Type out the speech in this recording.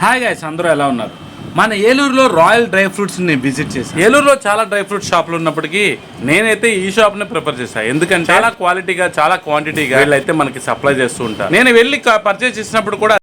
Hi guys, అందరూ ఎలా ఉన్నారు? మన ఏలూరులో రాయల్ డ్రై ఫ్రూట్స్ని విజిట్ చేశాను. ఏలూరులో చాలా డ్రై ఫ్రూట్స్ షాపులు ఉన్నప్పటికీ నేనైతే ఈ షాప్ని ప్రిఫర్ చేశాను. ఎందుకంటే చాలా క్వాలిటీగా, చాలా క్వాంటిటీగా వీళ్ళైతే మనకి సప్లై చేస్తూ ఉంటారు. నేను వెళ్ళి పర్చేస్ చేసినప్పుడు కూడా